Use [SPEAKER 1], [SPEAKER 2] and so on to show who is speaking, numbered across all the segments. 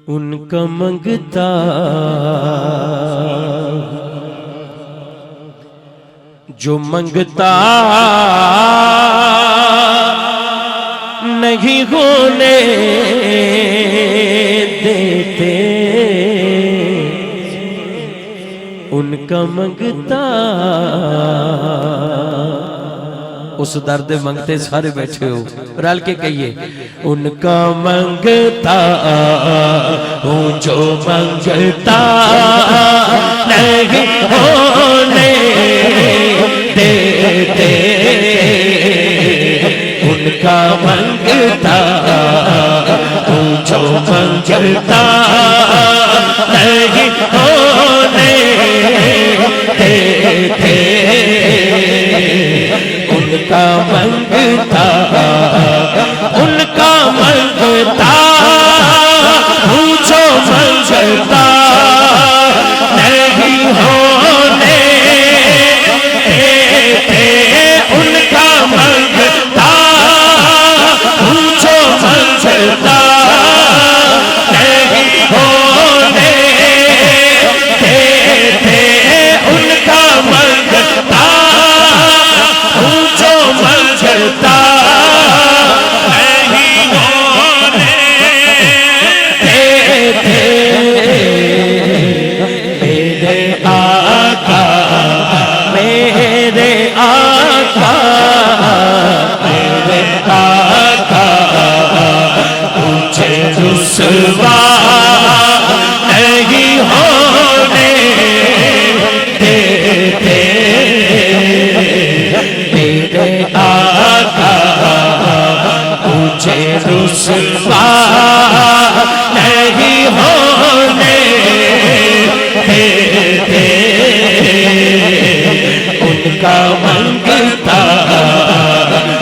[SPEAKER 1] उनका मंगता जो मंगता नहीं होने देते, उनका मंगता। उस दर्द मंगते सारे बैठे हो, रल के कहिए, उनका मंगता हूँ जो मंगता नहीं होने देते, उनका मंगता हूँ जो मंगता नहीं होने देते, उनका मंगता, उनका मंगता हूँ जो मंगता नहीं होने देते, उनका मंगता हूँ जो मंगता नहीं होने देते, उनका मंगता हूँ जो मंगता नहीं होने देते। मेरे आका, मेरे आका, मेरे आका मुझे रुसवा नहीं होने देते, मेरे आका मुझे रुसवा नहीं होने देते, उनका मंगता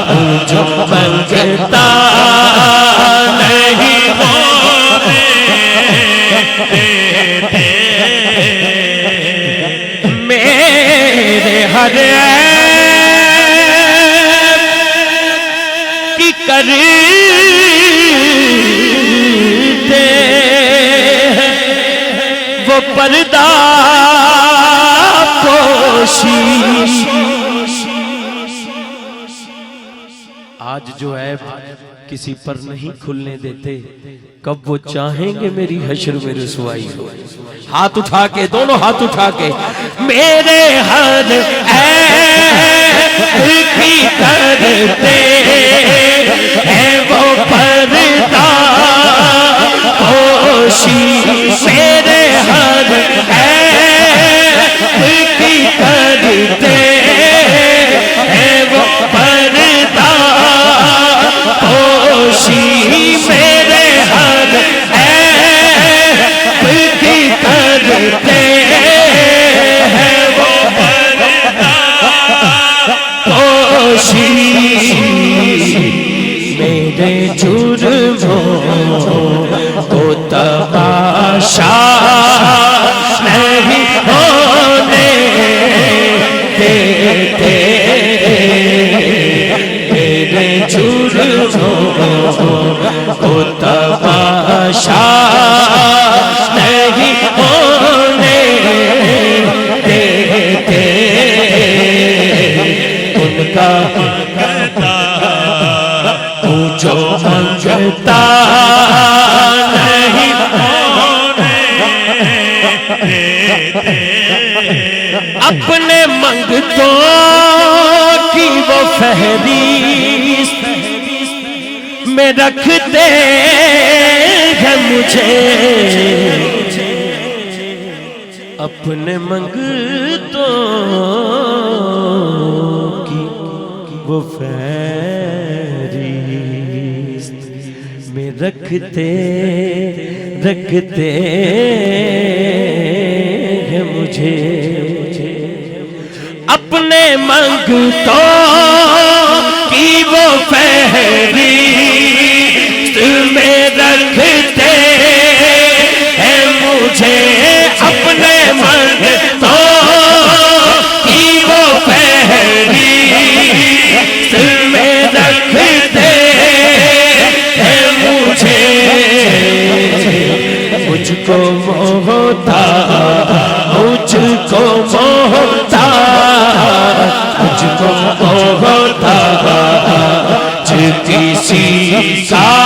[SPEAKER 1] हूँ जो मंगता नहीं होने देते, मेरे हर की करते वो पर्दा पोशी। आज जो है किसी पर नहीं खुलने देते, कब वो चाहेंगे मेरी हश्र में रुसवाई हो। हाथ उठा के, दोनों हाथ उठा के, मेरे हर की करते हैं वो पर्दा पोशी, मेरे हर की करते हैं वो पर्दा पोशी, मेरे हर की करते हैं वो पर्दा पोशी, मेरे जुर्मों को तमाशा नहीं होने देते, मेरे जुर्मों को तमाशा नहीं होने देते, उनका मंगता हूँ जो मंगता नहीं होने देते, अपने मंगतों की वो फहरिस्त में रखते हैं मुझे, अपने मंगतों की वो फहरिस्त में रखते रखते हैं मुझे, अपने मंगतों की वो फहरिस्त में रखते हैं मुझे, अपने मंगतों की वो फहरिस्त में रखते हैं मुझे, मुझको मोहता, मुझको मोहता, मुझको मोहता किसी का